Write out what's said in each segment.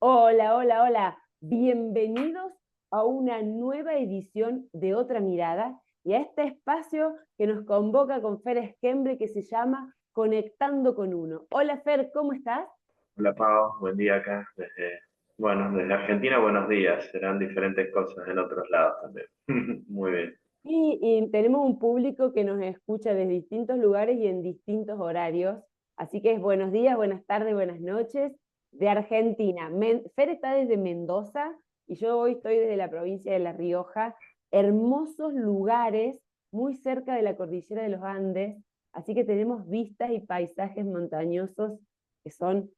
Hola, hola, hola. Bienvenidos a una nueva edición de Otra Mirada y a este espacio que nos convoca con Fer Esquembre que se llama Conectando con Uno. Hola Fer, ¿cómo estás? Hola Pau, buen día acá. Desde Argentina, buenos días. Serán diferentes cosas en otros lados también. Muy bien. Y tenemos un público que nos escucha desde distintos lugares y en distintos horarios. Así que es buenos días, buenas tardes, buenas noches de Argentina. Fer está desde Mendoza y yo hoy estoy desde la provincia de La Rioja. Hermosos lugares muy cerca de la cordillera de los Andes. Así que tenemos vistas y paisajes montañosos que son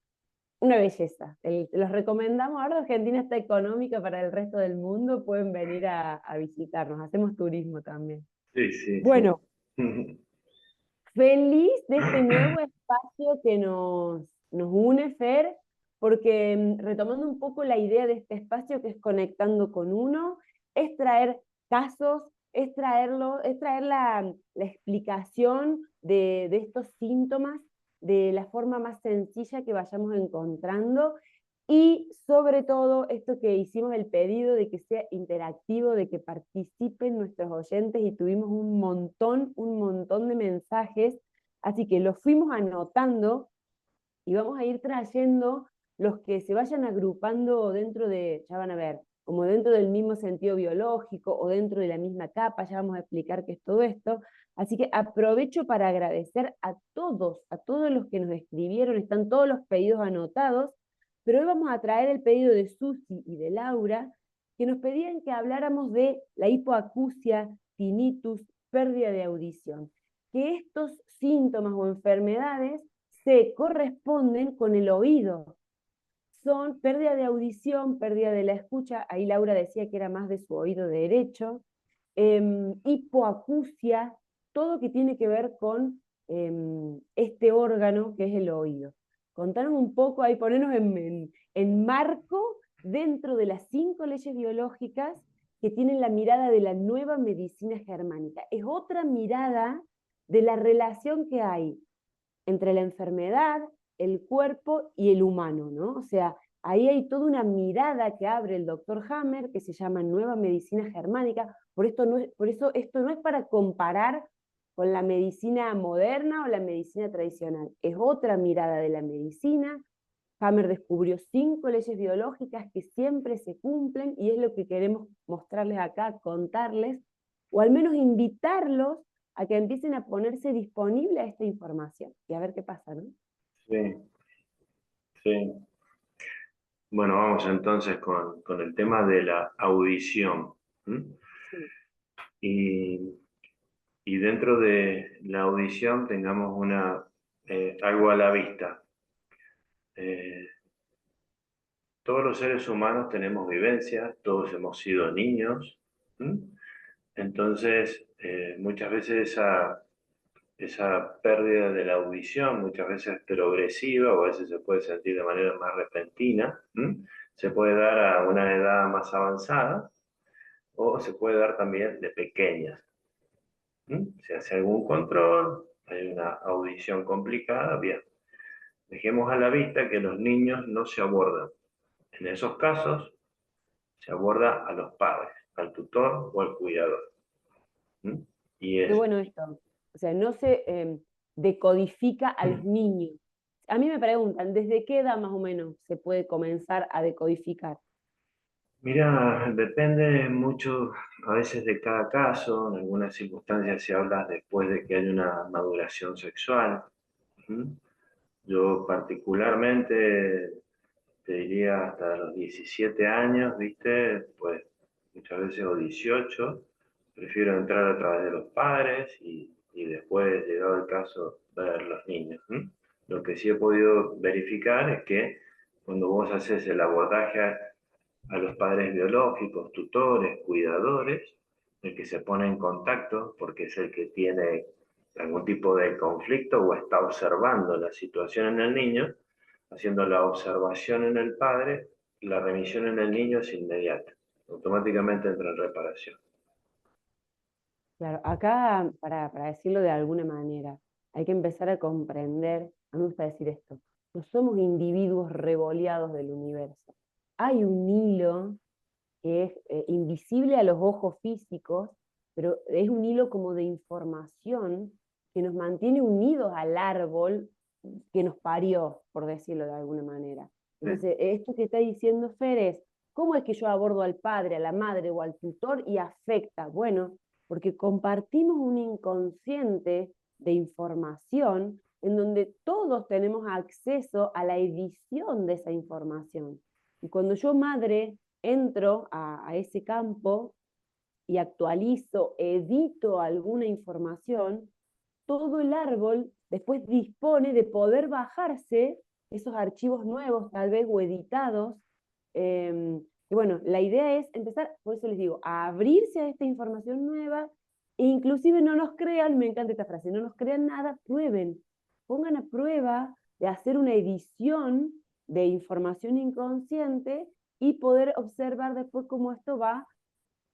una belleza. Los recomendamos. Ahora Argentina está económica para el resto del mundo. Pueden venir a visitarnos. Hacemos turismo también. Sí, sí, sí. Bueno, feliz de este nuevo espacio que nos une, Fer, porque retomando un poco la idea de este espacio que es conectando con uno, es traer casos, es traer la explicación de estos síntomas de la forma más sencilla que vayamos encontrando y sobre todo esto que hicimos el pedido de que sea interactivo, de que participen nuestros oyentes y tuvimos un montón de mensajes, así que los fuimos anotando y vamos a ir trayendo los que se vayan agrupando dentro de, ya van a ver, como dentro del mismo sentido biológico o dentro de la misma capa, ya vamos a explicar qué es todo esto. Así que aprovecho para agradecer a todos los que nos escribieron, están todos los pedidos anotados, pero hoy vamos a traer el pedido de Susi y de Laura, que nos pedían que habláramos de la hipoacusia, tinnitus, pérdida de audición, que estos síntomas o enfermedades se corresponden con el oído. Son pérdida de audición, pérdida de la escucha, ahí Laura decía que era más de su oído derecho, hipoacusia, todo que tiene que ver con este órgano que es el oído. Contanos un poco, ahí ponernos en marco dentro de las 5 leyes biológicas que tienen la mirada de la nueva medicina germánica. Es otra mirada de la relación que hay entre la enfermedad, el cuerpo y el humano, ¿no? O sea, ahí hay toda una mirada que abre el doctor Hammer, que se llama Nueva Medicina Germánica. Por eso esto no es para comparar con la medicina moderna o la medicina tradicional. Es otra mirada de la medicina. Hammer descubrió 5 leyes biológicas que siempre se cumplen y es lo que queremos mostrarles acá, contarles, o al menos invitarlos a que empiecen a ponerse disponible a esta información y a ver qué pasa, ¿no? Sí, sí. Bueno, vamos entonces con el tema de la audición. ¿M? Sí. Y, y dentro de la audición tengamos algo a la vista. Eh, todos los seres humanos tenemos vivencias, todos hemos sido niños. ¿M? Entonces, muchas veces esa pérdida de la audición, muchas veces progresiva o a veces se puede sentir de manera más repentina, ¿m? Se puede dar a una edad más avanzada o se puede dar también de pequeñas. ¿M? Se hace algún control, hay una audición complicada, bien. Dejemos a la vista que los niños no se abordan. En esos casos se aborda a los padres, al tutor o al cuidador. ¿M? Y Qué es bueno esto. O sea, no se decodifica a los niños. A mí me preguntan, ¿desde qué edad más o menos se puede comenzar a decodificar? Mira, depende mucho a veces de cada caso. En algunas circunstancias se habla después de que hay una maduración sexual. Ujú. Yo particularmente te diría hasta los 17 años, ¿viste? Pues muchas veces o 18. Prefiero entrar a través de los padres y después, llegado el caso, ver los niños. ¿M? Lo que sí he podido verificar es que cuando vos haces el abordaje a los padres biológicos, tutores, cuidadores, el que se pone en contacto porque es el que tiene algún tipo de conflicto o está observando la situación en el niño, haciendo la observación en el padre, la remisión en el niño es inmediata, automáticamente entra en reparación. Claro, acá, para decirlo de alguna manera, hay que empezar a comprender, a mí me gusta decir esto, no somos individuos revoleados del universo. hay un hilo que es invisible a los ojos físicos, pero es un hilo como de información que nos mantiene unidos al árbol que nos parió, por decirlo de alguna manera. Sí, Entonces, esto que está diciendo Fer es, ¿cómo es que yo abordo al padre, a la madre o al tutor y afecta? Bueno, porque compartimos un inconsciente de información en donde todos tenemos acceso a la edición de esa información. Y cuando yo, madre, entro a ese campo y actualizo, edito alguna información, todo el árbol después dispone de poder bajarse esos archivos nuevos, tal vez, o editados. Y bueno, la idea es empezar, por eso les digo, a abrirse a esta información nueva, e inclusive no nos crean, me encanta esta frase, no nos crean nada, prueben, pongan a prueba de hacer una edición de información inconsciente y poder observar después cómo esto va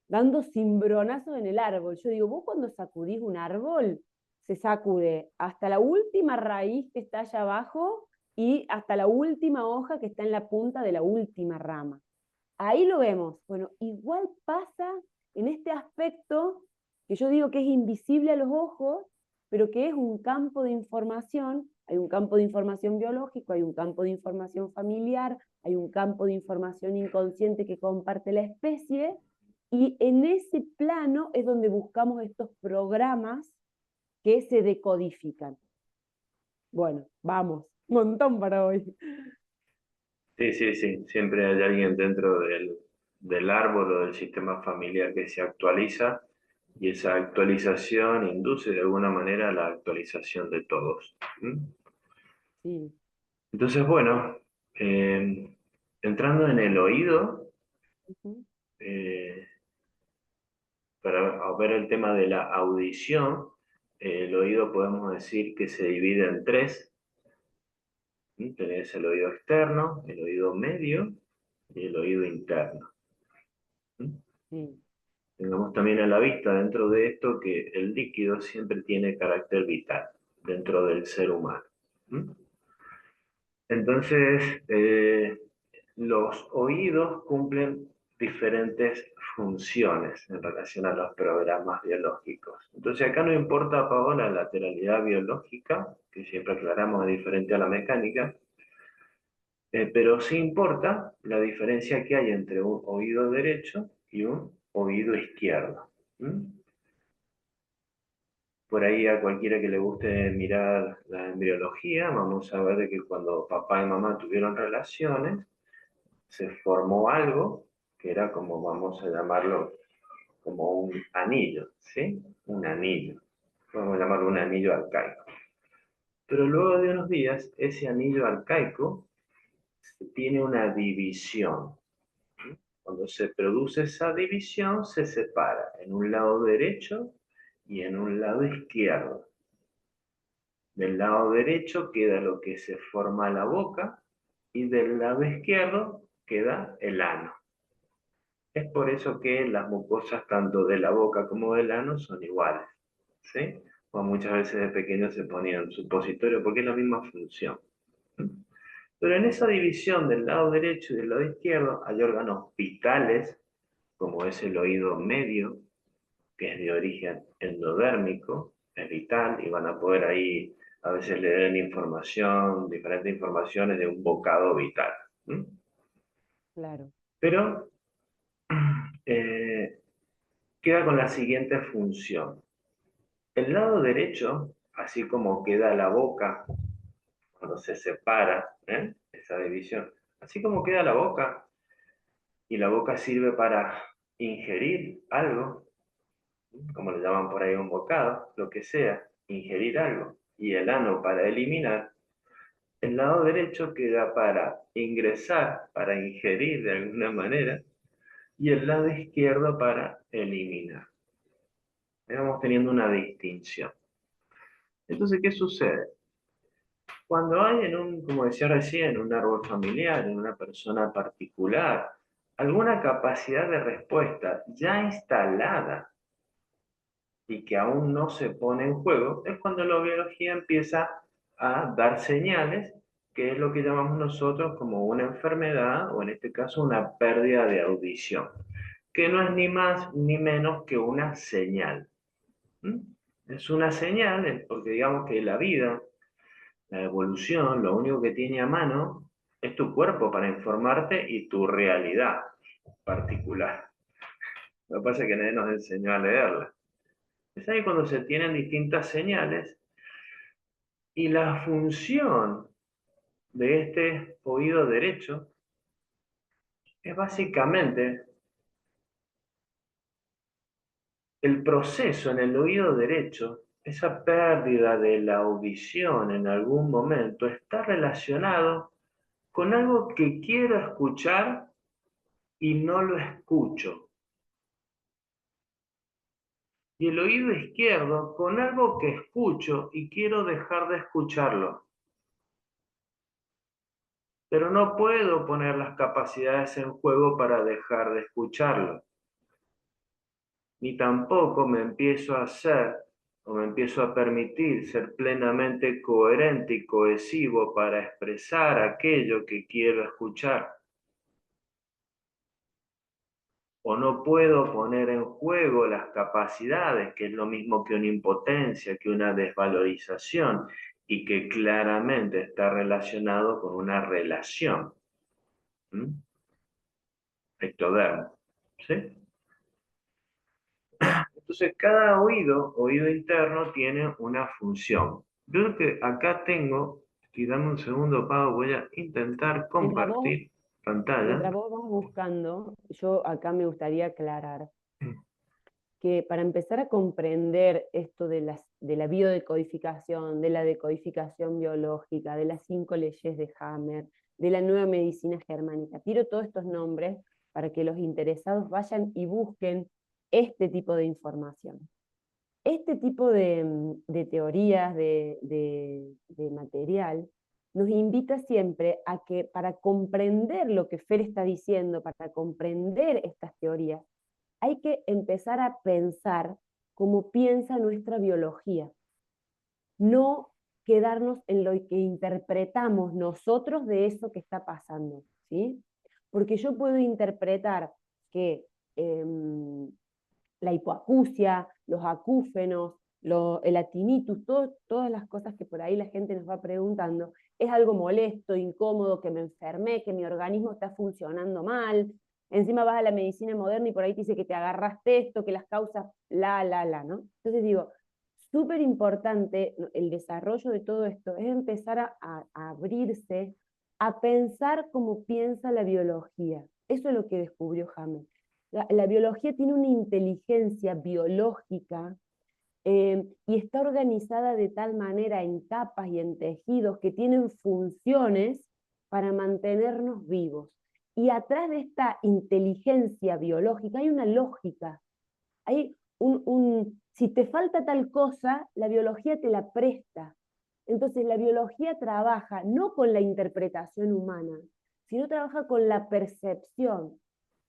dando cimbronazos en el árbol. Yo digo, vos cuando sacudís un árbol, se sacude hasta la última raíz que está allá abajo y hasta la última hoja que está en la punta de la última rama. Ahí lo vemos. Bueno, igual pasa en este aspecto que yo digo que es invisible a los ojos, pero que es un campo de información. Hay un campo de información biológico, hay un campo de información familiar, hay un campo de información inconsciente que comparte la especie, y en ese plano es donde buscamos estos programas que se decodifican. Bueno, vamos, un montón para hoy. sí, sí, sí. Siempre hay alguien dentro del árbol o del sistema familiar que se actualiza y esa actualización induce de alguna manera la actualización de todos. ¿Mm? Sí. Entonces, bueno, entrando en el oído, Uh-huh. eh, para ver el tema de la audición, el oído podemos decir que se divide en tres. ¿Sí? Tenés el oído externo, el oído medio y el oído interno. ¿Sí? Sí. Tengamos también a la vista dentro de esto que el líquido siempre tiene carácter vital dentro del ser humano. ¿Sí? Entonces, los oídos cumplen diferentes funciones en relación a los programas biológicos. Entonces, acá no importa, Paola, la lateralidad biológica, que siempre aclaramos es diferente a la mecánica, pero sí importa la diferencia que hay entre un oído derecho y un oído izquierdo. ¿Mm? Por ahí a cualquiera que le guste mirar la embriología, vamos a ver de que cuando papá y mamá tuvieron relaciones, se formó algo que era como, vamos a llamarlo, como un anillo, ¿sí? Un anillo. Vamos a llamarlo un anillo arcaico. Pero luego de unos días, ese anillo arcaico tiene una división. Cuando se produce esa división, se separa en un lado derecho y en un lado izquierdo. Del lado derecho queda lo que se forma la boca y del lado izquierdo queda el ano. Es por eso que las mucosas tanto de la boca como del ano son iguales, ¿sí? O muchas veces de pequeños se ponían supositorio porque es la misma función. Pero en esa división del lado derecho y del lado izquierdo hay órganos vitales, como es el oído medio, que es de origen endodérmico, es vital, y van a poder ahí a veces leer información, diferentes informaciones de un bocado vital. ¿Mm? Claro. Pero eh, queda con la siguiente función. El lado derecho, así como queda la boca cuando se separa, esa división, así como queda la boca, y la boca sirve para ingerir algo, como le llaman por ahí un bocado, lo que sea, ingerir algo, y el ano para eliminar, el lado derecho queda para ingresar, para ingerir de alguna manera, y el lado izquierdo para eliminar. Vamos teniendo una distinción. Entonces, ¿qué sucede? Cuando hay en un, como decía recién, un árbol familiar, en una persona particular, alguna capacidad de respuesta ya instalada y que aún no se pone en juego, es cuando la biología empieza a dar señales que es lo que llamamos nosotros como una enfermedad, o en este caso una pérdida de audición, que no es ni más ni menos que una señal. ¿Mm? Es una señal, porque digamos que la vida, la evolución, lo único que tiene a mano es tu cuerpo para informarte y tu realidad particular. Lo que pasa es que nadie nos enseñó a leerla. Es ahí cuando se tienen distintas señales y la función de este oído derecho es básicamente el proceso en el oído derecho, esa pérdida de la audición en algún momento está relacionado con algo que quiero escuchar y no lo escucho. Y el oído izquierdo con algo que escucho y quiero dejar de escucharlo. Pero no puedo poner las capacidades en juego para dejar de escucharlo. Ni tampoco me empiezo a hacer o me empiezo a permitir ser plenamente coherente y cohesivo para expresar aquello que quiero escuchar. O no puedo poner en juego las capacidades, que es lo mismo que una impotencia, que una desvalorización, y que claramente está relacionado con una relación. ¿Mm? Ectodermo. ¿Sí? Entonces, cada oído, oído interno, tiene una función. Yo creo que acá tengo, y dame un segundo, Pau, voy a intentar Mientras vos, compartir pantalla. mientras vos vas buscando, yo acá me gustaría aclarar que para empezar a comprender esto de la biodecodificación, de la decodificación biológica, de las 5 leyes de Hammer, de la nueva medicina germánica, tiro todos estos nombres para que los interesados vayan y busquen este tipo de información. Este tipo de teorías, de material, nos invita siempre a que para comprender lo que Fer está diciendo, para comprender estas teorías, hay que empezar a pensar como piensa nuestra biología, no quedarnos en lo que interpretamos nosotros de eso que está pasando, ¿sí? Porque yo puedo interpretar que la hipoacusia, los acúfenos, el atinitus, todas las cosas que por ahí la gente nos va preguntando, es algo molesto, incómodo, que me enfermé, que mi organismo está funcionando mal. Encima vas a la medicina moderna y por ahí te dice que te agarraste esto, que las causas, ¿no? Entonces digo, súper importante el desarrollo de todo esto es empezar a abrirse, a pensar como piensa la biología. Eso es lo que descubrió James. La biología tiene una inteligencia biológica y está organizada de tal manera en capas y en tejidos que tienen funciones para mantenernos vivos. Y atrás de esta inteligencia biológica hay una lógica, hay si te falta tal cosa, la biología te la presta. Entonces la biología trabaja no con la interpretación humana, sino trabaja con la percepción.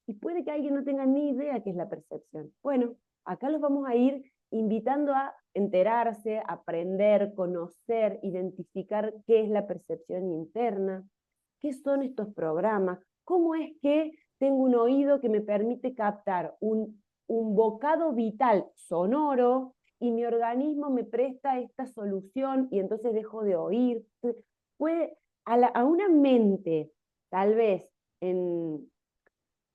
Y puede que alguien no tenga ni idea qué es la percepción. Bueno, acá los vamos a ir invitando a enterarse, aprender, conocer, identificar qué es la percepción interna, qué son estos programas, cómo es que tengo un oído que me permite captar un bocado vital sonoro y mi organismo me presta esta solución y entonces dejo de oír. Puede, a una mente, tal vez en,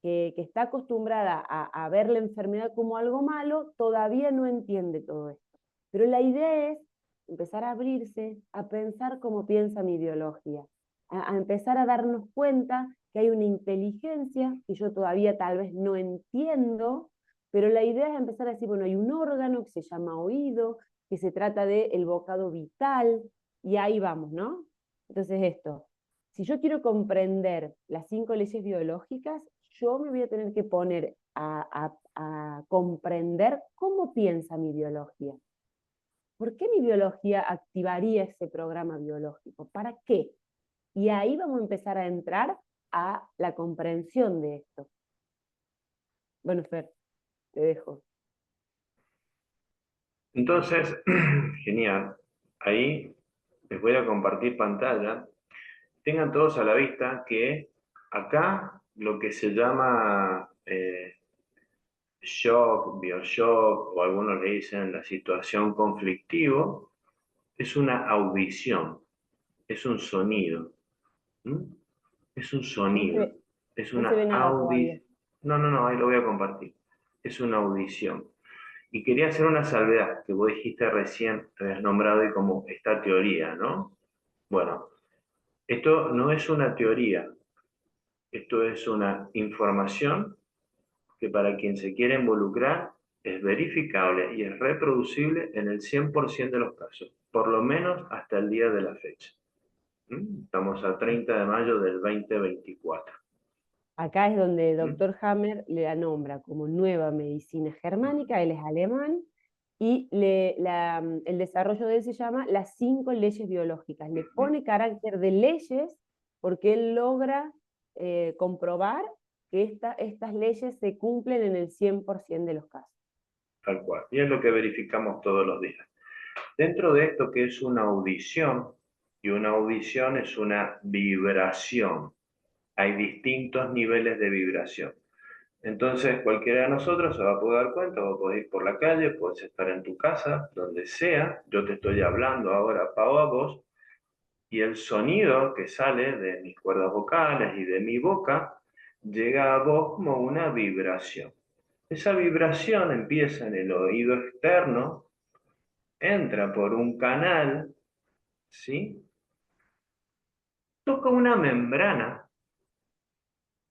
que está acostumbrada a ver la enfermedad como algo malo, todavía no entiende todo esto. Pero la idea es empezar a abrirse, a pensar como piensa mi biología, a empezar a darnos cuenta que hay una inteligencia que yo todavía tal vez no entiendo, pero la idea es empezar a decir, bueno, hay un órgano que se llama oído, que se trata del bocado vital, y ahí vamos, ¿no? Entonces esto, si yo quiero comprender las 5 leyes biológicas, yo me voy a tener que poner a comprender cómo piensa mi biología. ¿Por qué mi biología activaría ese programa biológico? ¿Para qué? Y ahí vamos a empezar a entrar a la comprensión de esto. Bueno, Fer, te dejo. Entonces, genial. Ahí les voy a compartir pantalla. tengan todos a la vista que acá lo que se llama shock, bioshock, o algunos le dicen la situación conflictivo, es una audición, es un sonido. ¿Mm? Es un No se sonido, ve, es no se ve una nada todavía. audición. No, no, no, ahí lo voy a compartir. Es una audición. Y quería hacer una salvedad, que vos dijiste recién, te habías nombrado y como esta teoría, ¿no? Bueno, esto no es una teoría, esto es una información que para quien se quiere involucrar es verificable y es reproducible en el 100% de los casos, por lo menos hasta el día de la fecha. ¿Mm? Estamos a 30 de mayo del 2024. Acá es donde ¿Mm? doctor Hammer le la nombra como nueva medicina germánica, él es alemán, y el desarrollo de él se llama las 5 leyes biológicas. Le ¿Mm? pone carácter de leyes porque él logra comprobar que estas leyes se cumplen en el 100% de los casos. Tal cual. Y es lo que verificamos todos los días. Dentro de esto que es una audición, y una audición es una vibración. Hay distintos niveles de vibración. Entonces, cualquiera de nosotros se va a poder dar cuenta, vos podés ir por la calle, podés estar en tu casa, donde sea, yo te estoy hablando ahora, Pau, a vos, y el sonido que sale de mis cuerdas vocales y de mi boca llega a vos como una vibración. Esa vibración empieza en el oído externo, entra por un canal, ¿sí? Toca una membrana,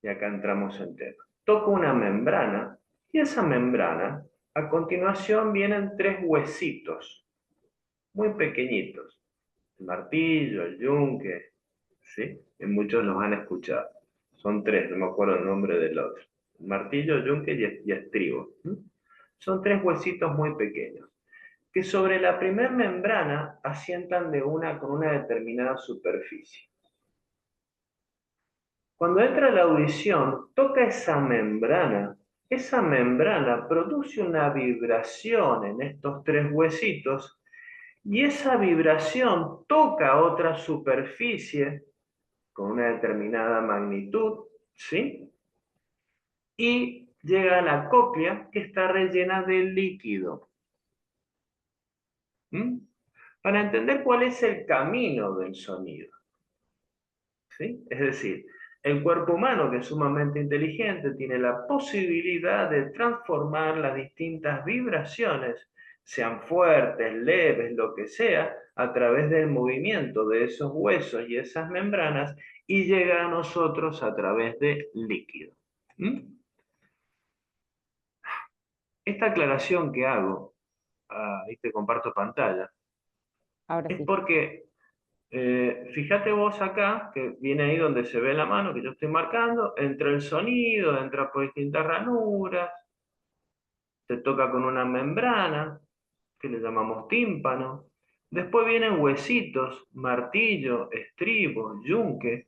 y acá entramos en tema. Toca una membrana, y esa membrana, a continuación vienen 3 huesitos, muy pequeñitos. El martillo, el yunque, ¿sí? Y muchos los han escuchado. Son 3, no me acuerdo el nombre del otro. Martillo, yunque y estribo. Son 3 huesitos muy pequeños, que sobre la primer membrana asientan con una determinada superficie. Cuando entra la audición, toca esa membrana produce una vibración en estos 3 huesitos y esa vibración toca otra superficie con una determinada magnitud, ¿sí? Y llega a la cóclea que está rellena de líquido. ¿Mm? Para entender cuál es el camino del sonido, ¿sí? Es decir, el cuerpo humano, que es sumamente inteligente, tiene la posibilidad de transformar las distintas vibraciones, sean fuertes, leves, lo que sea, a través del movimiento de esos huesos y esas membranas, y llega a nosotros a través de líquido. ¿Mm? Esta aclaración que hago, ahí te comparto pantalla, Ahora es sí. porque fíjate vos acá, que viene ahí donde se ve la mano que yo estoy marcando, entra el sonido, entra por distintas ranuras, se toca con una membrana, que le llamamos tímpano. Después vienen huesitos, martillo, estribo, yunque.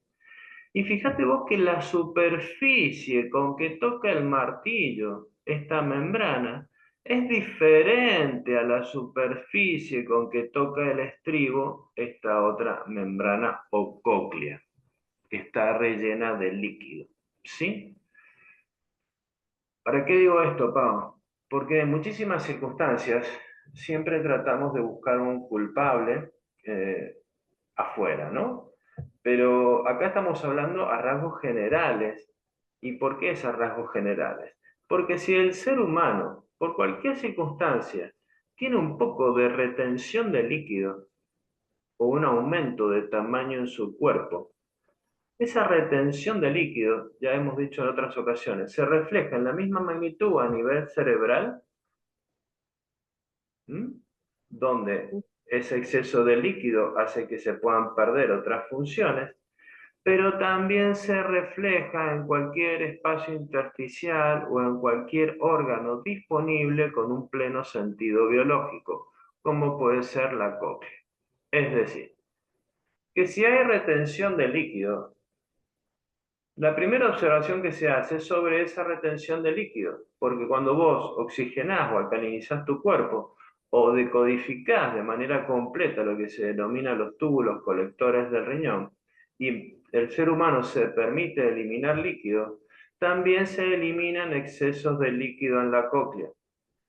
Y fíjate vos que la superficie con que toca el martillo, esta membrana, es diferente a la superficie con que toca el estribo, esta otra membrana o cóclea, que está rellena de líquido. ¿Sí? ¿Para qué digo esto, Pau? Porque en muchísimas circunstancias siempre tratamos de buscar un culpable afuera, ¿no? Pero acá estamos hablando a rasgos generales. ¿Y por qué es a rasgos generales? Porque si el ser humano, por cualquier circunstancia, tiene un poco de retención de líquido o un aumento de tamaño en su cuerpo, esa retención de líquido, ya hemos dicho en otras ocasiones, se refleja en la misma magnitud a nivel cerebral, ¿m? Donde ese exceso de líquido hace que se puedan perder otras funciones, pero también se refleja en cualquier espacio intersticial o en cualquier órgano disponible con un pleno sentido biológico, como puede ser la cóclea. Es decir, que si hay retención de líquido, la primera observación que se hace es sobre esa retención de líquido, porque cuando vos oxigenás o alcalinizás tu cuerpo o decodificás de manera completa lo que se denomina los túbulos colectores del riñón, y el ser humano se permite eliminar líquido, también se eliminan excesos de líquido en la cóclea.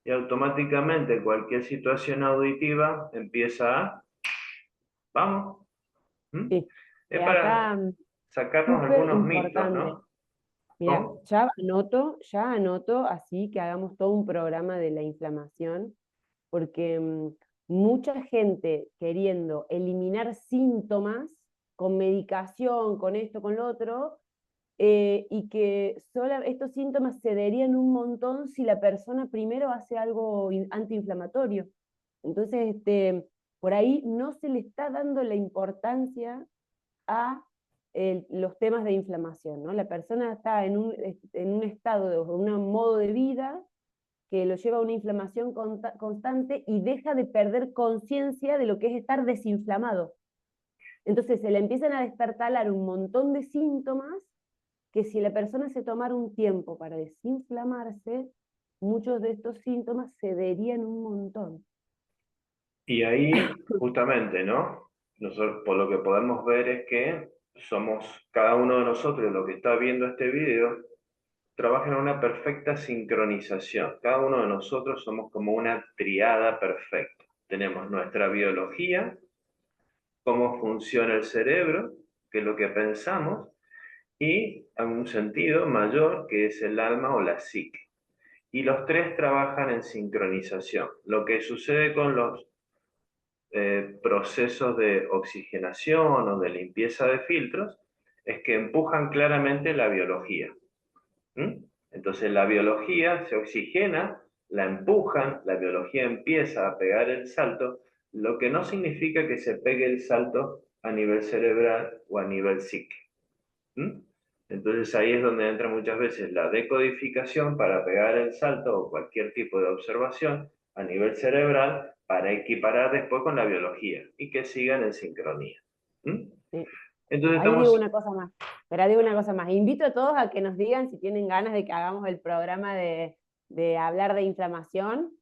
Y automáticamente cualquier situación auditiva empieza a, vamos, ¿m? Sí. Es para Acá, sacarnos súper algunos mitos, importante. ¿no? Mira, ¿Cómo? ya anoto así que hagamos todo un programa de la inflamación, porque mucha gente queriendo eliminar síntomas con medicación, con esto, con lo otro, y que estos síntomas cederían un montón si la persona primero hace algo antiinflamatorio. Entonces, por ahí no se le está dando la importancia a los temas de inflamación, ¿no? La persona está en un estado, de un modo de vida que lo lleva a una inflamación constante y deja de perder conciencia de lo que es estar desinflamado. Entonces se le empiezan a despertar un montón de síntomas que si la persona se tomara un tiempo para desinflamarse, muchos de estos síntomas cederían un montón. Y ahí, justamente, ¿no? Nosotros, por lo que podemos ver es que somos, cada uno de nosotros, lo que está viendo este video, trabaja en una perfecta sincronización. Cada uno de nosotros somos como una triada perfecta. Tenemos nuestra biología, cómo funciona el cerebro, qué es lo que pensamos, y en un sentido mayor, que es el alma o la psique. Y los tres trabajan en sincronización. Lo que sucede con los procesos de oxigenación o de limpieza de filtros es que empujan claramente la biología. ¿Mm? Entonces la biología se oxigena, la empujan, la biología empieza a pegar el salto, lo que no significa que se pegue el salto a nivel cerebral o a nivel psique. ¿Mm? Entonces ahí es donde entra muchas veces la decodificación para pegar el salto o cualquier tipo de observación a nivel cerebral para equiparar después con la biología y que sigan en sincronía. ¿Mm? ¿Sí? Entonces Ahí digo estamos... una cosa más, pero digo una cosa más. Invito a todos a que nos digan si tienen ganas de que hagamos el programa de hablar de inflamación.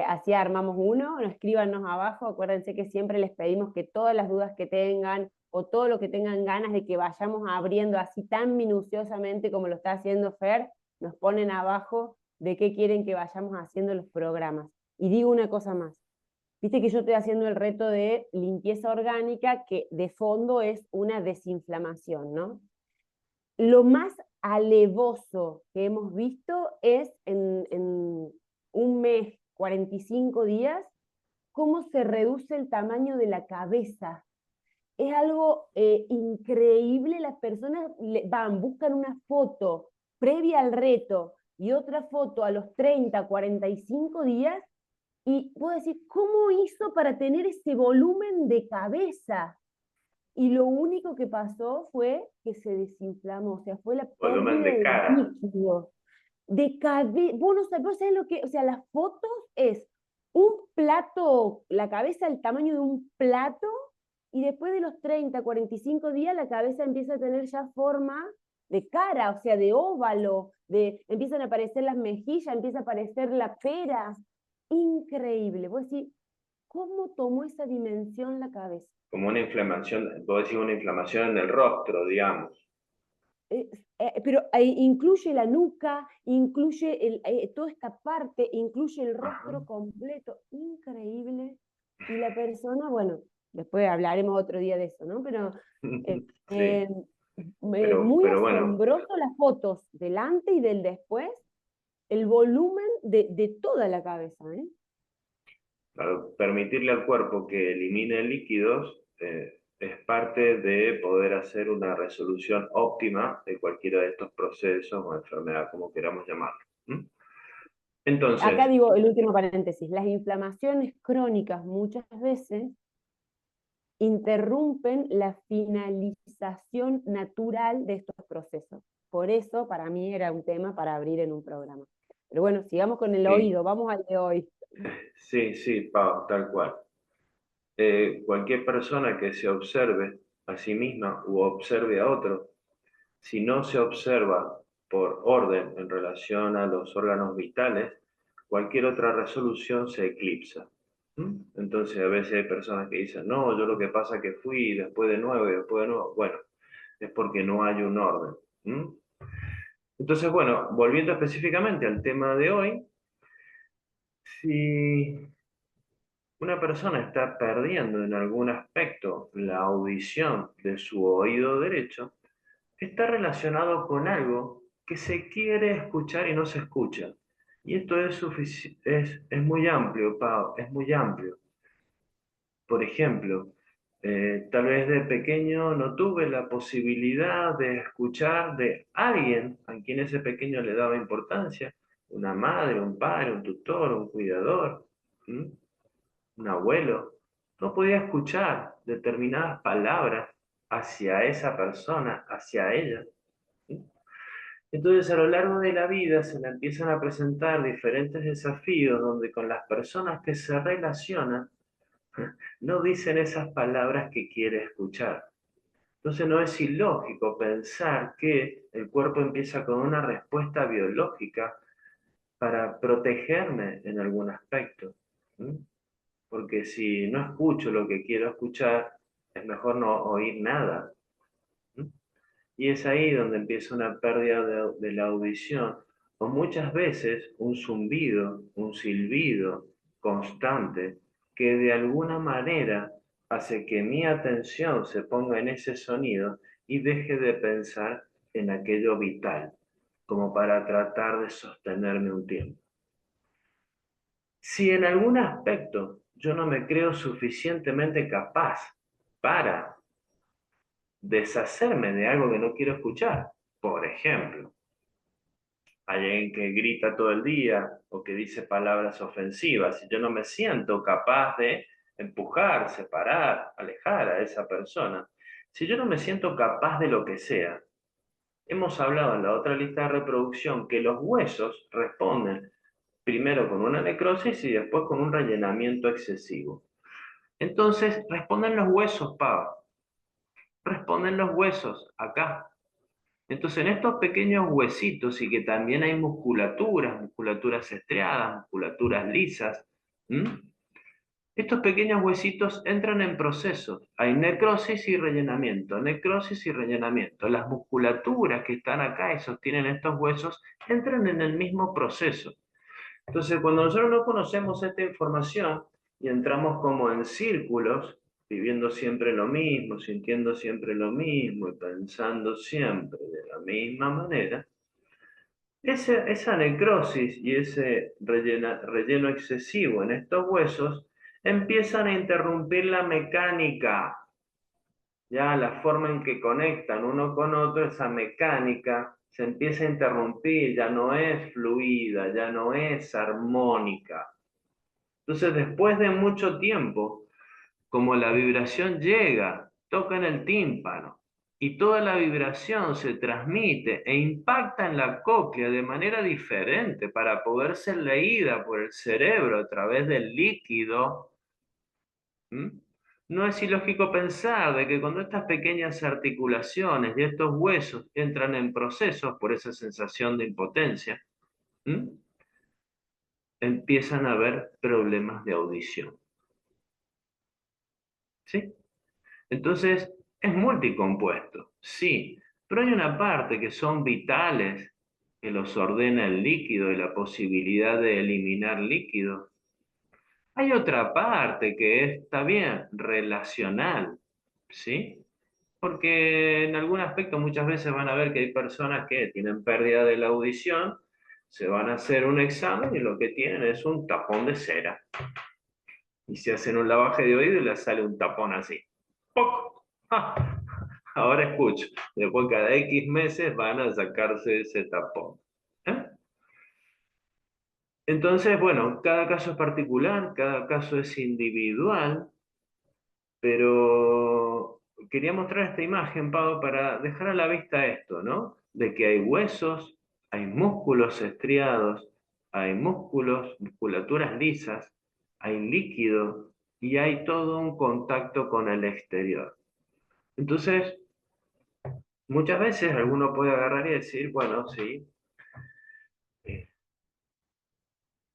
Así armamos uno, no escríbanos abajo. Acuérdense que siempre les pedimos que todas las dudas que tengan o todo lo que tengan ganas de que vayamos abriendo así tan minuciosamente como lo está haciendo Fer, nos ponen abajo de qué quieren que vayamos haciendo los programas. Y digo una cosa más. Viste que yo estoy haciendo el reto de limpieza orgánica, que de fondo es una desinflamación, ¿no? Lo más alevoso que hemos visto es en un mes, 45 días, cómo se reduce el tamaño de la cabeza. Es algo increíble. Las personas van, buscan una foto previa al reto y otra foto a los 30, 45 días y puedo decir, ¿cómo hizo para tener ese volumen de cabeza? Y lo único que pasó fue que se desinflamó, o sea, fue la Volumen pérdida de de cara. líquido. De cabeza, vos no sabés lo que, o sea, las fotos es un plato, la cabeza el tamaño de un plato, y después de los 30, 45 días la cabeza empieza a tener ya forma de cara, o sea, de óvalo, empiezan a aparecer las mejillas, empieza a aparecer la pera. Increíble. Vos decís, ¿cómo tomó esa dimensión la cabeza? Como una inflamación, puedo decir una inflamación en el rostro, digamos. Eh, pero incluye la nuca, incluye toda esta parte, incluye el Ajá. rostro completo. Increíble. Y la persona, bueno, después hablaremos otro día de eso, ¿no? Pero eh, Sí, eh, muy pero bueno, asombroso las fotos del antes y del después, el volumen de toda la cabeza, ¿eh? para permitirle al cuerpo que elimine líquidos es parte de poder hacer una resolución óptima de cualquiera de estos procesos o enfermedad, como queramos llamarlo. ¿Mm? Acá Entonces, digo el último paréntesis, las inflamaciones crónicas muchas veces interrumpen la finalización natural de estos procesos. Por eso, para mí, era un tema para abrir en un programa. Pero bueno, sigamos con el sí, oído, vamos al de hoy. sí, sí, Pau, tal cual. Cualquier persona que se observe a sí misma u observe a otro, si no se observa por orden en relación a los órganos vitales, cualquier otra resolución se eclipsa. ¿Mm? Entonces a veces hay personas que dicen, no, yo lo que pasa es que fui después de nuevo y después de nuevo. Bueno, es porque no hay un orden. Entonces, bueno, volviendo específicamente al tema de hoy, si una persona está perdiendo en algún aspecto la audición de su oído derecho, está relacionado con algo que se quiere escuchar y no se escucha. Y esto es muy amplio, Pau, es muy amplio. Por ejemplo, tal vez de pequeño no tuve la posibilidad de escuchar de alguien a quien ese pequeño le daba importancia, una madre, un padre, un tutor, un cuidador, ¿m? Un abuelo. No podía escuchar determinadas palabras hacia esa persona, hacia ella. ¿Sí? Entonces, a lo largo de la vida se le empiezan a presentar diferentes desafíos donde con las personas que se relacionan no dicen esas palabras que quiere escuchar. Entonces, no es ilógico pensar que el cuerpo empieza con una respuesta biológica para protegerme en algún aspecto. ¿Sí? Porque si no escucho lo que quiero escuchar, es mejor no oír nada. ¿Sí? Y es ahí donde empieza una pérdida de la audición, o muchas veces un zumbido, un silbido constante, que de alguna manera hace que mi atención se ponga en ese sonido y deje de pensar en aquello vital, como para tratar de sostenerme un tiempo. Si en algún aspecto yo no me creo suficientemente capaz para deshacerme de algo que no quiero escuchar, por ejemplo, alguien que grita todo el día o que dice palabras ofensivas, si yo no me siento capaz de empujar, separar, alejar a esa persona, si yo no me siento capaz de lo que sea, hemos hablado en la otra lista de reproducción que los huesos responden primero con una necrosis y después con un rellenamiento excesivo. Entonces, responden los huesos, Pava. Responden los huesos acá. Entonces, en estos pequeños huesitos, y que también hay musculaturas, musculaturas estriadas, musculaturas lisas, ¿m? Estos pequeños huesitos entran en procesos. Hay necrosis y rellenamiento, necrosis y rellenamiento. Las musculaturas que están acá y sostienen estos huesos entran en el mismo proceso. Entonces, cuando nosotros no conocemos esta información y entramos como en círculos, viviendo siempre lo mismo, sintiendo siempre lo mismo y pensando siempre de la misma manera, esa necrosis y ese relleno excesivo en estos huesos empiezan a interrumpir la mecánica, ya la forma en que conectan uno con otro, esa mecánica se empieza a interrumpir, ya no es fluida, ya no es armónica. Entonces, después de mucho tiempo, como la vibración llega, toca en el tímpano y toda la vibración se transmite e impacta en la cóclea de manera diferente para poder ser leída por el cerebro a través del líquido. ¿Mm? No es ilógico pensar de que cuando estas pequeñas articulaciones y estos huesos entran en procesos por esa sensación de impotencia, ¿mm? Empiezan a haber problemas de audición. ¿Sí? Entonces, es multicompuesto, sí, pero hay una parte que son vitales, que los ordena el líquido y la posibilidad de eliminar líquido. Hay otra parte que está bien, relacional, ¿sí? Porque en algún aspecto muchas veces van a ver que hay personas que tienen pérdida de la audición, se van a hacer un examen y lo que tienen es un tapón de cera. Y se hacen un lavaje de oído y les sale un tapón así. ¡Poc! ¡Ah! Ahora escucho. Después cada X meses van a sacarse ese tapón. ¿Eh? Entonces, bueno, cada caso es particular, cada caso es individual, pero quería mostrar esta imagen, Pau, para dejar a la vista esto, ¿no? De que hay huesos, hay músculos estriados, hay músculos, musculaturas lisas, hay líquido y hay todo un contacto con el exterior. Entonces, muchas veces alguno puede agarrar y decir, bueno, sí, eh,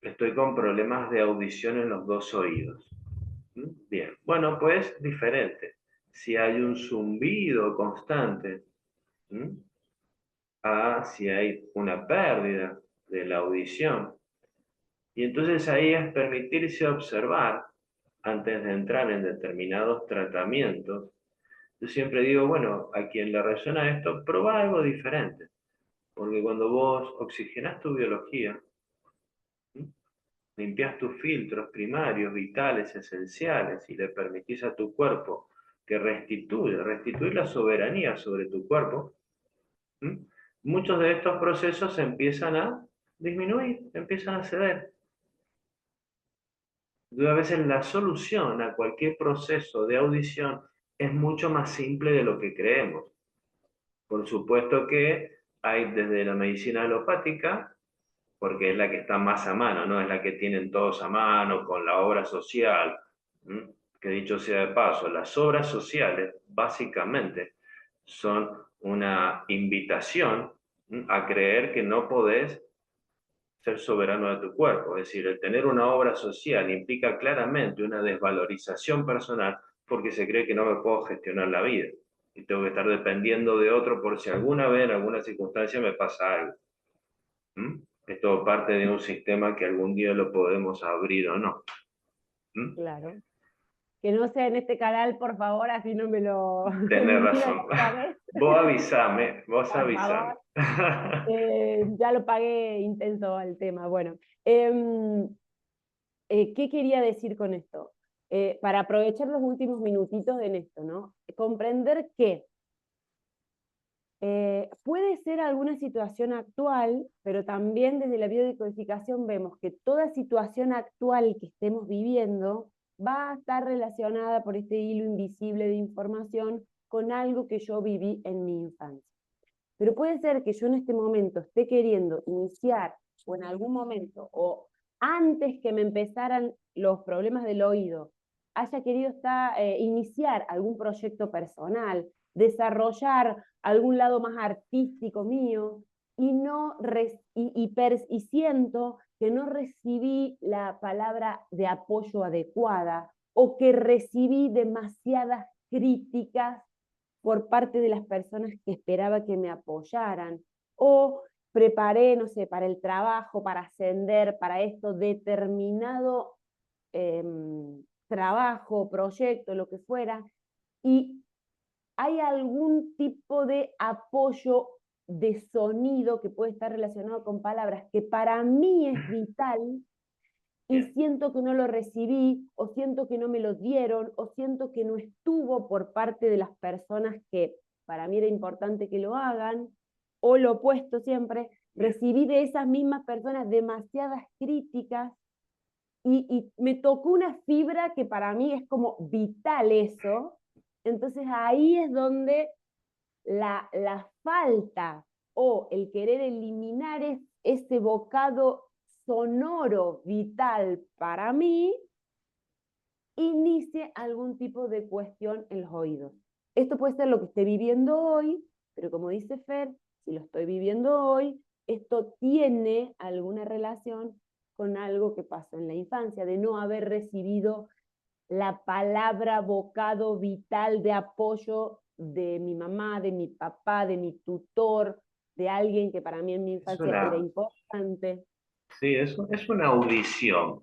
estoy con problemas de audición en los dos oídos. Bien, bueno, pues diferente. Si hay un zumbido constante, ¿Mm? A si hay una pérdida de la audición. Y entonces ahí es permitirse observar antes de entrar en determinados tratamientos. Yo siempre digo, bueno, a quien le resuena esto, prueba algo diferente. Porque cuando vos oxigenás tu biología, ¿sí? Limpias tus filtros primarios, vitales, esenciales, y le permitís a tu cuerpo que restituir la soberanía sobre tu cuerpo, ¿sí? Muchos de estos procesos empiezan a disminuir, empiezan a ceder. Y a veces la solución a cualquier proceso de audición es mucho más simple de lo que creemos. Por supuesto que hay desde la medicina alopática, porque es la que está más a mano, ¿no? Es la que tienen todos a mano con la obra social. ¿Mm? Que dicho sea de paso, las obras sociales básicamente son una invitación, ¿mm? A creer que no podés ser soberano de tu cuerpo. Es decir, el tener una obra social implica claramente una desvalorización personal porque se cree que no me puedo gestionar la vida y tengo que estar dependiendo de otro por si alguna vez, en alguna circunstancia, me pasa algo. ¿Mm? Es todo parte de un sistema que algún día lo podemos abrir o no. ¿Mm? Claro. Que no sea en este canal, por favor, así no me lo Tenés eliminan razón. otra vez, Vos por avisame. favor. Ya lo pagué intenso el tema. Bueno, ¿qué quería decir con esto? Para aprovechar los últimos minutitos en esto, ¿no? Comprender que puede ser alguna situación actual, pero también desde la biodecodificación vemos que toda situación actual que estemos viviendo va a estar relacionada por este hilo invisible de información con algo que yo viví en mi infancia. Pero puede ser que yo en este momento esté queriendo iniciar, o en algún momento, o antes que me empezaran los problemas del oído, haya querido iniciar algún proyecto personal, desarrollar algún lado más artístico mío, y, no y siento que no recibí la palabra de apoyo adecuada, o que recibí demasiadas críticas por parte de las personas que esperaba que me apoyaran, o preparé, no sé, para el trabajo, para ascender, para esto, determinado eh, trabajo, proyecto, lo que fuera, y hay algún tipo de apoyo de sonido que puede estar relacionado con palabras que para mí es vital, y Bien. siento que no lo recibí, o siento que no me lo dieron, o siento que no estuvo por parte de las personas que para mí era importante que lo hagan, o lo opuesto siempre, Bien. recibí de esas mismas personas demasiadas críticas, y me tocó una fibra que para mí es como vital eso. Entonces ahí es donde la falta o el querer eliminar ese bocado sonoro vital para mí, inicie algún tipo de cuestión en los oídos. Esto puede ser lo que esté viviendo hoy, pero como dice Fer, si lo estoy viviendo hoy, esto tiene alguna relación con algo que pasó en la infancia, de no haber recibido la palabra bocado vital de apoyo de mi mamá, de mi papá, de mi tutor, de alguien que para mí en mi Es infancia era una, importante. sí, es una audición.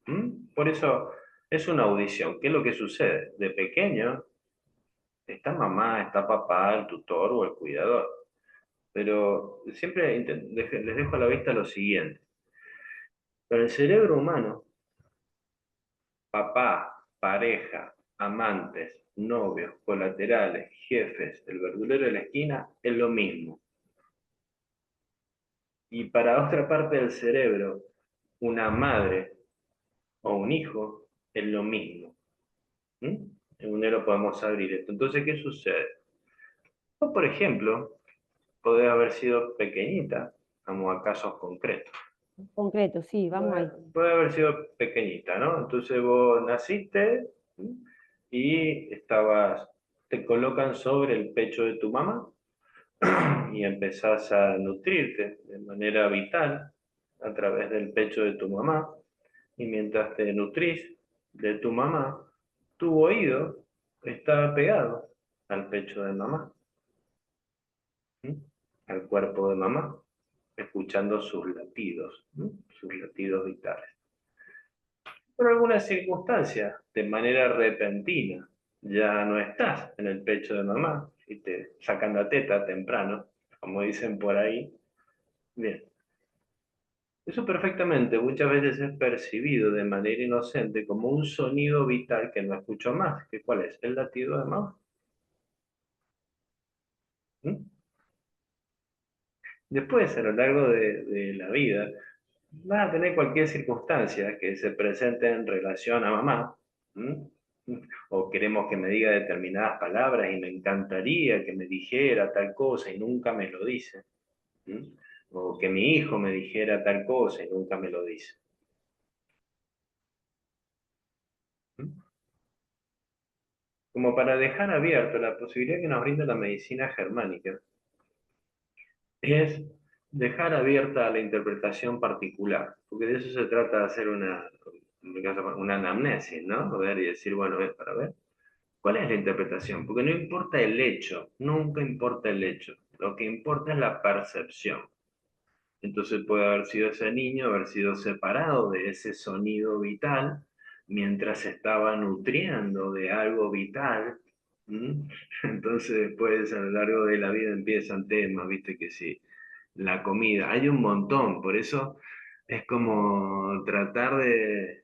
¿Mm? Por eso es una audición. ¿Qué es lo que sucede? De pequeño está mamá, está papá, el tutor o el cuidador. Pero siempre les dejo a la vista lo siguiente. Para el cerebro humano, papá, pareja, amantes, novios, colaterales, jefes, el verdulero de la esquina, es lo mismo. Y para otra parte del cerebro, una madre o un hijo es lo mismo. ¿Mm? En un lo podemos abrir esto. Entonces, ¿qué sucede? Vos, por ejemplo, podés haber sido pequeñita, vamos a casos concretos. Concreto, sí, vamos ahí. Puede haber sido pequeñita, ¿no? Entonces vos naciste, ¿sí? Y te colocan sobre el pecho de tu mamá y empezás a nutrirte de manera vital a través del pecho de tu mamá. Y mientras te nutrís de tu mamá, tu oído está pegado al pecho de mamá. al cuerpo de mamá, escuchando sus latidos, ¿no? Sus latidos vitales. Por alguna circunstancia, de manera repentina, ya no estás en el pecho de mamá y te sacan la teta temprano, como dicen por ahí. Bien, eso perfectamente muchas veces es percibido de manera inocente como un sonido vital que no escucho más. ¿Qué cuál es? El latido de mamá. ¿Mm? Después, a lo largo de la vida, vas a tener cualquier circunstancia que se presente en relación a mamá. ¿Mm? O queremos que me diga determinadas palabras y me encantaría que me dijera tal cosa y nunca me lo dice. ¿Mm? O que mi hijo me dijera tal cosa y nunca me lo dice. ¿Mm? Como para dejar abierto la posibilidad que nos brinda la medicina germánica, es dejar abierta la interpretación particular, porque de eso se trata de hacer en mi caso, una anamnesis, ¿no? A ver y decir, bueno, para ver, ¿cuál es la interpretación? Porque no importa el hecho, nunca importa el hecho, lo que importa es la percepción. Entonces puede haber sido ese niño, haber sido separado de ese sonido vital mientras se estaba nutriendo de algo vital. ¿Mm? Entonces después a lo largo de la vida empiezan temas, viste que sí, la comida, hay un montón, por eso es como tratar de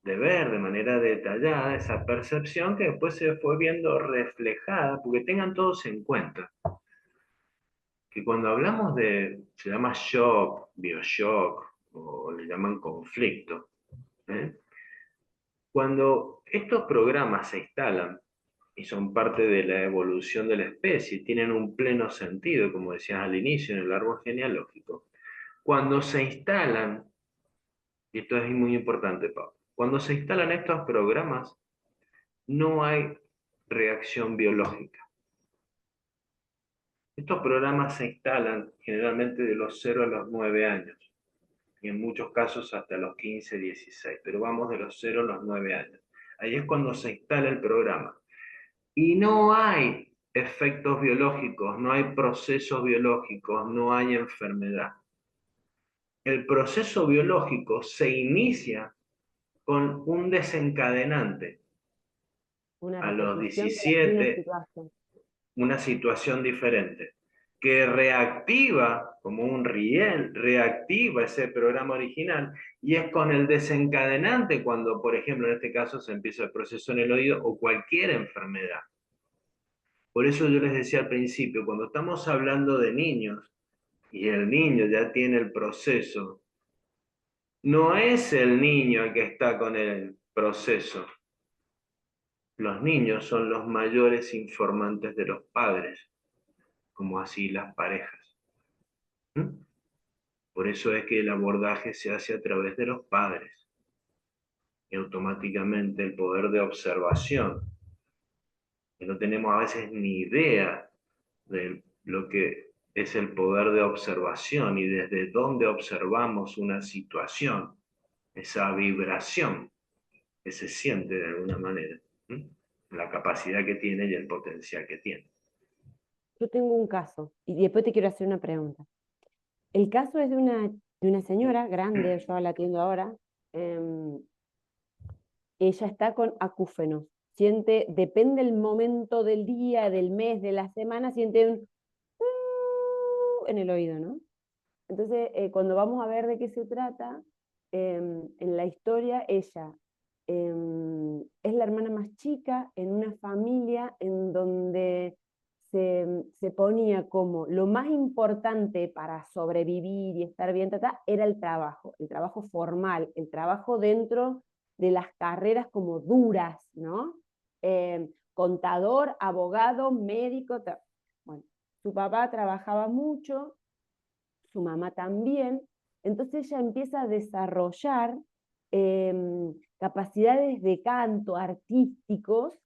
ver de manera detallada esa percepción que después se fue viendo reflejada, porque tengan todos en cuenta que cuando hablamos se llama shock, bioshock, o le llaman conflicto, ¿eh? Cuando estos programas se instalan y son parte de la evolución de la especie, tienen un pleno sentido, como decías al inicio en el árbol genealógico, cuando se instalan, y esto es muy importante, Pablo, cuando se instalan estos programas, no hay reacción biológica. Estos programas se instalan generalmente de los 0 a los 9 años. Y en muchos casos hasta los 15, 16, pero vamos de los 0 a los 9 años. Ahí es cuando se instala el programa. Y no hay efectos biológicos, no hay procesos biológicos, no hay enfermedad. El proceso biológico se inicia con un desencadenante. Una A los repetición de la misma 17, situación. una situación diferente, que reactiva, como un riel, reactiva ese programa original, y es con el desencadenante cuando, por ejemplo, en este caso se empieza el proceso en el oído o cualquier enfermedad. Por eso yo les decía al principio, cuando estamos hablando de niños y el niño ya tiene el proceso, no es el niño el que está con el proceso. Los niños son los mayores informantes de los padres, como así las parejas. ¿Mm? Por eso es que el abordaje se hace a través de los padres. Y automáticamente el poder de observación, que no tenemos a veces ni idea de lo que es el poder de observación y desde dónde observamos una situación, esa vibración que se siente de alguna manera, ¿sí? La capacidad que tiene y el potencial que tiene. Yo tengo un caso y después te quiero hacer una pregunta. El caso es de una señora grande, yo la atiendo ahora. em, Ella está con acúfenos. Siente, depende del momento del día, del mes, de la semana, siente un en el oído, ¿no? Entonces, cuando vamos a ver de qué se trata, en la historia, ella es la hermana más chica en una familia en donde se ponía como lo más importante para sobrevivir y estar bien tratada era el trabajo formal, el trabajo dentro de las carreras como duras, ¿no? Contador, abogado, médico. Bueno, su papá trabajaba mucho, su mamá también, entonces ella empieza a desarrollar capacidades de canto artísticos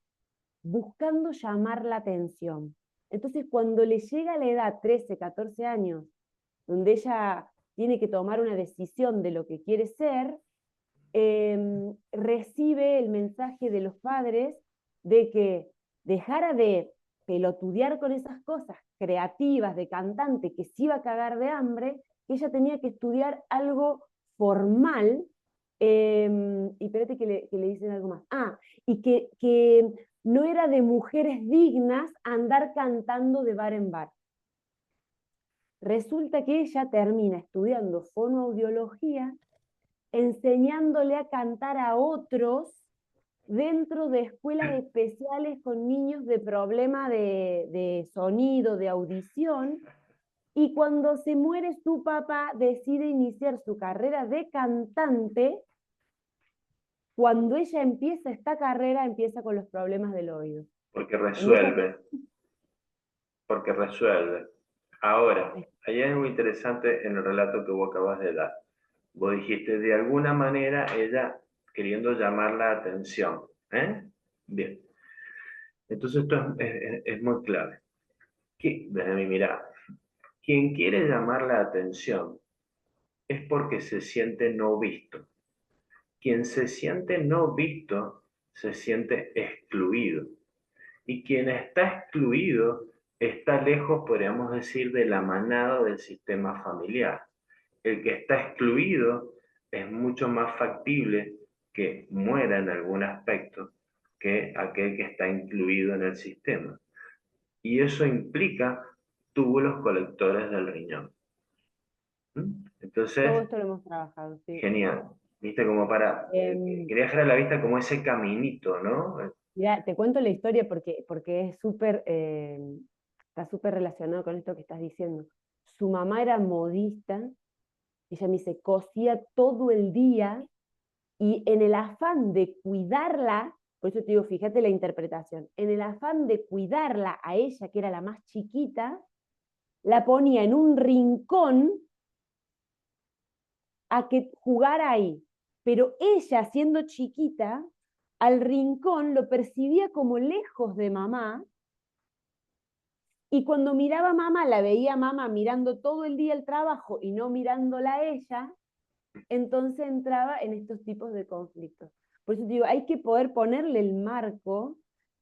buscando llamar la atención. Entonces cuando le llega la edad 13, 14 años, donde ella tiene que tomar una decisión de lo que quiere ser, recibe el mensaje de los padres de que dejara de pelotudear con esas cosas creativas de cantante que se iba a cagar de hambre, que ella tenía que estudiar algo formal, y espérate que le dicen algo más. Ah, y que no era de mujeres dignas andar cantando de bar en bar. Resulta que ella termina estudiando fonoaudiología, enseñándole a cantar a otros dentro de escuelas especiales con niños de problema de sonido, de audición, y cuando se muere su papá decide iniciar su carrera de cantante. Cuando ella empieza esta carrera, empieza con los problemas del oído. Porque Cuando ella resuelve, porque resuelve. Ahora, se... hay algo interesante en el relato que vos acabas de dar. Vos dijiste, de alguna manera, ella queriendo llamar la atención. ¿Eh? Bien. Entonces esto es muy clave. Desde mi mirada, quien quiere llamar la atención es porque se siente no visto. Quien se siente no visto se siente excluido. Y quien está excluido está lejos, podríamos decir, de la manada del sistema familiar. El que está excluido es mucho más factible que muera en algún aspecto que aquel que está incluido en el sistema. Y eso implica túbulos colectores del riñón. ¿Mm? Todo Entonces, esto lo hemos trabajado, sí. genial. Viste, como para, quería dejar a la vista como ese caminito, ¿no? Mira, te cuento la historia porque es súper, está súper relacionado con esto que estás diciendo. Su mamá era modista, ella me dice, cosía todo el día, y en el afán de cuidarla, por eso te digo, fíjate la interpretación, en el afán de cuidarla a ella, que era la más chiquita, la ponía en un rincón a que jugara ahí. Pero ella, siendo chiquita, al rincón lo percibía como lejos de mamá, y cuando miraba a mamá, la veía a mamá mirando todo el día el trabajo y no mirándola a ella, entonces entraba en estos tipos de conflictos. Por eso digo, hay que poder ponerle el marco,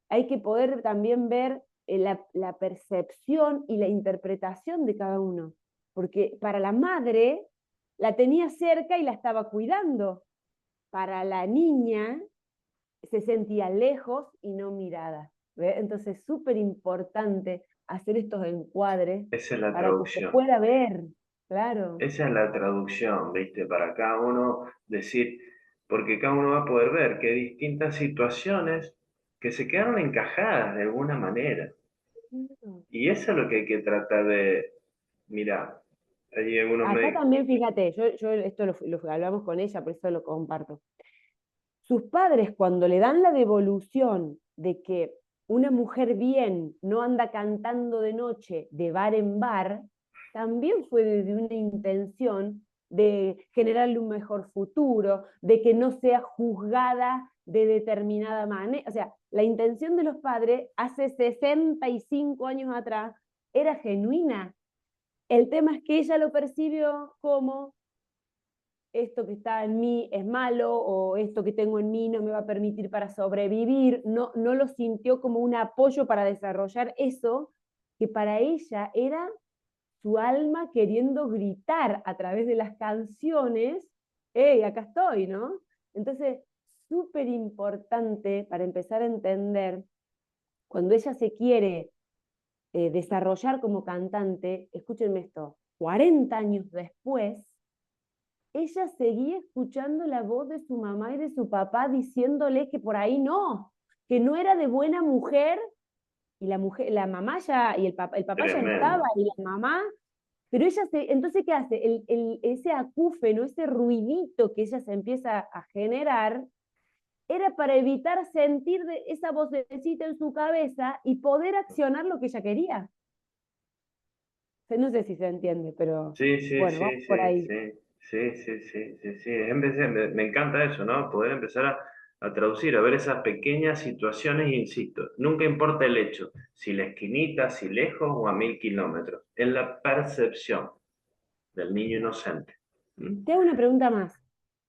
hay que poder también ver la percepción y la interpretación de cada uno, porque para la madre la tenía cerca y la estaba cuidando, para la niña se sentía lejos y no mirada. ¿Ve? Entonces es súper importante hacer estos encuadres Esa es la para que se traducción. pueda ver, claro. Esa es la traducción, ¿viste? Para cada uno decir, porque cada uno va a poder ver que hay distintas situaciones que se quedaron encajadas de alguna manera. Y eso es lo que hay que tratar de, mira, hay algunos Acá me... también, fíjate, yo esto lo hablamos con ella, por eso lo comparto. Sus padres, cuando le dan la devolución de que una mujer bien no anda cantando de noche de bar en bar, también fue desde una intención de generarle un mejor futuro, de que no sea juzgada de determinada manera. O sea, la intención de los padres hace 65 años atrás era genuina. El tema es que ella lo percibió como esto que está en mí es malo, o esto que tengo en mí no me va a permitir para sobrevivir. No, no lo sintió como un apoyo para desarrollar eso que para ella era su alma queriendo gritar a través de las canciones, hey, acá estoy, ¿no? Entonces, súper importante para empezar a entender, cuando ella se quiere desarrollar como cantante, escúchenme esto, 40 años después, ella seguía escuchando la voz de su mamá y de su papá diciéndole que por ahí no, que no era de buena mujer, y la mujer, la mamá ya, y el papá ya estaba, Tremendo. y la mamá, pero ella entonces, ¿qué hace? Ese acúfeno, ese ruidito que ella se empieza a generar, era para evitar sentir esa vocecita en su cabeza y poder accionar lo que ella quería. No sé si se entiende, pero Sí, sí, bueno, sí, vamos por sí, ahí. sí, sí, sí, sí, sí, sí. Me encanta eso, ¿no? Poder empezar a traducir, a ver esas pequeñas situaciones, e insisto, nunca importa el hecho, si la esquinita, si lejos o a 1000 kilómetros, es la percepción del niño inocente. ¿Mm? Te hago una pregunta más.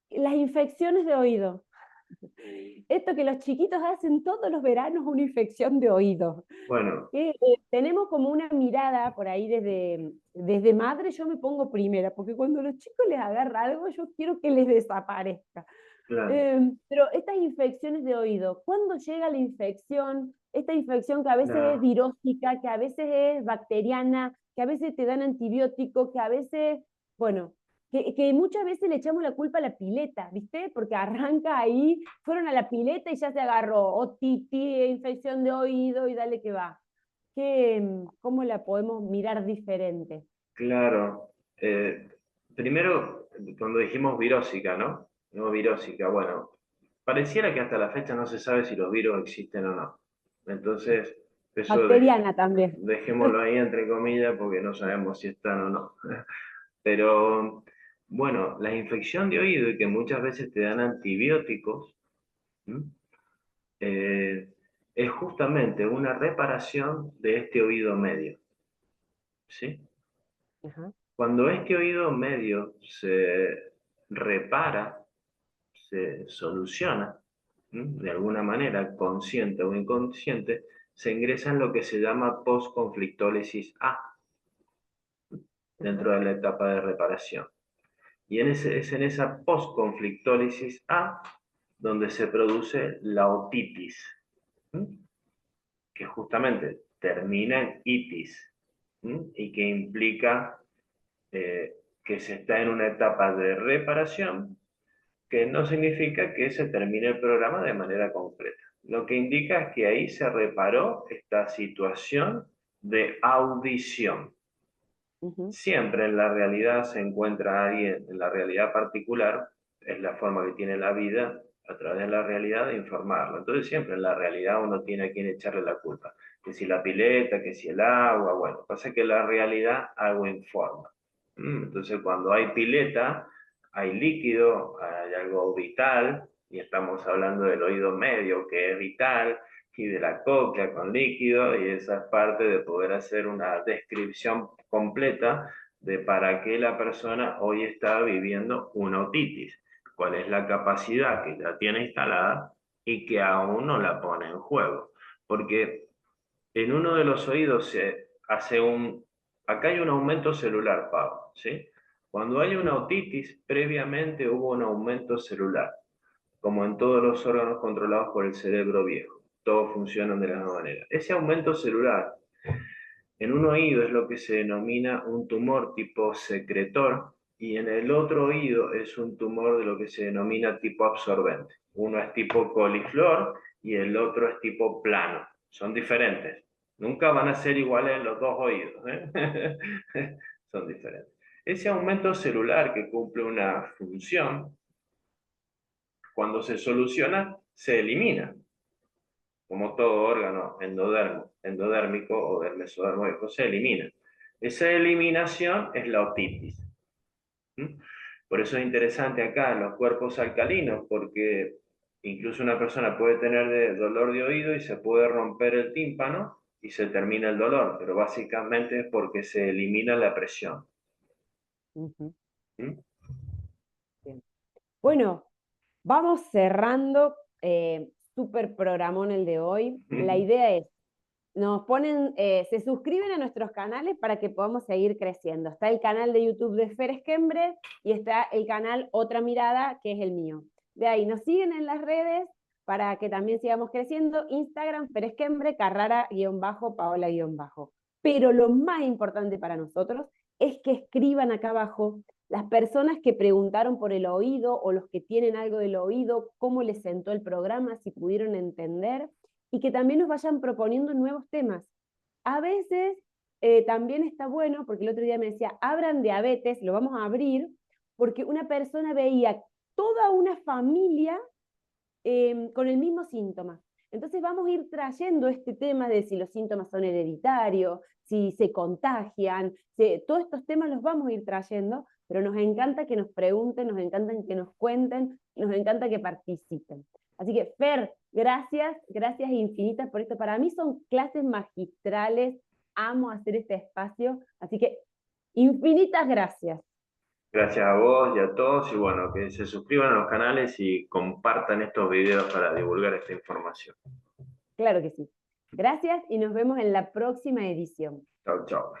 Las infecciones de oído. Esto que los chiquitos hacen todos los veranos, una infección de oído. Bueno, Tenemos como una mirada por ahí desde madre, yo me pongo primera, porque cuando a los chicos les agarra algo, yo quiero que les desaparezca. claro, Pero estas infecciones de oído, ¿cuándo llega la infección? Esta infección que a veces es la, virósica, que a veces es bacteriana, que a veces te dan antibiótico, que a veces, bueno, que muchas veces le echamos la culpa a la pileta, ¿viste? Porque arranca ahí, fueron a la pileta y ya se agarró otitis, infección de oído y dale que va. ¿Cómo la podemos mirar diferente? claro. Primero, cuando dijimos virósica, ¿no? No virósica, bueno, pareciera que hasta la fecha no se sabe si los virus existen o no. Entonces, eso Bacteriana también. dejémoslo ahí entre comillas porque no sabemos si están o no. Pero, bueno, la infección de oído y que muchas veces te dan antibióticos, ¿m? Eh, es justamente una reparación de este oído medio, ¿sí? Ajá. Cuando este oído medio se repara, se soluciona, de alguna manera, consciente o inconsciente, se ingresa en lo que se llama postconflictólisis A, Ajá. dentro de la etapa de reparación. Y es en esa postconflictólisis A donde se produce la otitis, que justamente termina en itis, y que implica que se está en una etapa de reparación, que no significa que se termine el programa de manera completa. Lo que indica es que ahí se reparó esta situación de audición. Ujú. Siempre en la realidad se encuentra alguien, en la realidad particular, es la forma que tiene la vida a través de la realidad de informarlo. Entonces siempre en la realidad uno tiene a quien echarle la culpa. Que si la pileta, que si el agua, bueno, pasa que la realidad algo informa. Entonces cuando hay pileta, hay líquido, hay algo vital, y estamos hablando del oído medio que es vital, y de la cóclea con líquido, y esa es parte de poder hacer una descripción completa de para qué la persona hoy está viviendo una otitis, cuál es la capacidad que ya tiene instalada y que aún no la pone en juego. Porque en uno de los oídos se hace acá hay un aumento celular, Pablo, ¿sí? Cuando hay una Sí. otitis, previamente hubo un aumento celular, como en todos los órganos controlados por el cerebro viejo. Todos funcionan de la misma manera. Ese aumento celular en un oído es lo que se denomina un tumor tipo secretor y en el otro oído es un tumor de lo que se denomina tipo absorbente. Uno es tipo coliflor y el otro es tipo plano. Son diferentes. Nunca van a ser iguales en los dos oídos, ¿eh? Son diferentes. Ese aumento celular que cumple una función, cuando se soluciona, se elimina, como todo órgano endodérmico o del mesodermoico, se elimina. Esa eliminación es la otitis. ¿Mm? Por eso es interesante acá los cuerpos alcalinos, porque incluso una persona puede tener dolor de oído y se puede romper el tímpano y se termina el dolor, pero básicamente es porque se elimina la presión. Ujú. ¿Mm? Bien. Bueno, vamos cerrando. Súper programón el de hoy. La idea es, se suscriben a nuestros canales para que podamos seguir creciendo. Está el canal de YouTube de Fer Esquembre y está el canal Otra Mirada, que es el mío. De ahí nos siguen en las redes para que también sigamos creciendo. Instagram, Fer Esquembre, Carrara-Paola-. Pero lo más importante para nosotros es que escriban acá abajo las personas que preguntaron por el oído o los que tienen algo del oído, cómo les sentó el programa, si pudieron entender, y que también nos vayan proponiendo nuevos temas. A veces también está bueno, porque el otro día me decía, abran diabetes, lo vamos a abrir, porque una persona veía toda una familia con el mismo síntoma. Entonces vamos a ir trayendo este tema de si los síntomas son hereditarios, si se contagian, todos estos temas los vamos a ir trayendo, pero nos encanta que nos pregunten, nos encanta que nos cuenten, nos encanta que participen. Así que, Fer, gracias infinitas por esto. Para mí son clases magistrales, amo hacer este espacio, así que infinitas gracias. Gracias a vos y a todos, y bueno, que se suscriban a los canales y compartan estos videos para divulgar esta información. Claro que sí. Gracias y nos vemos en la próxima edición. Chao, chao.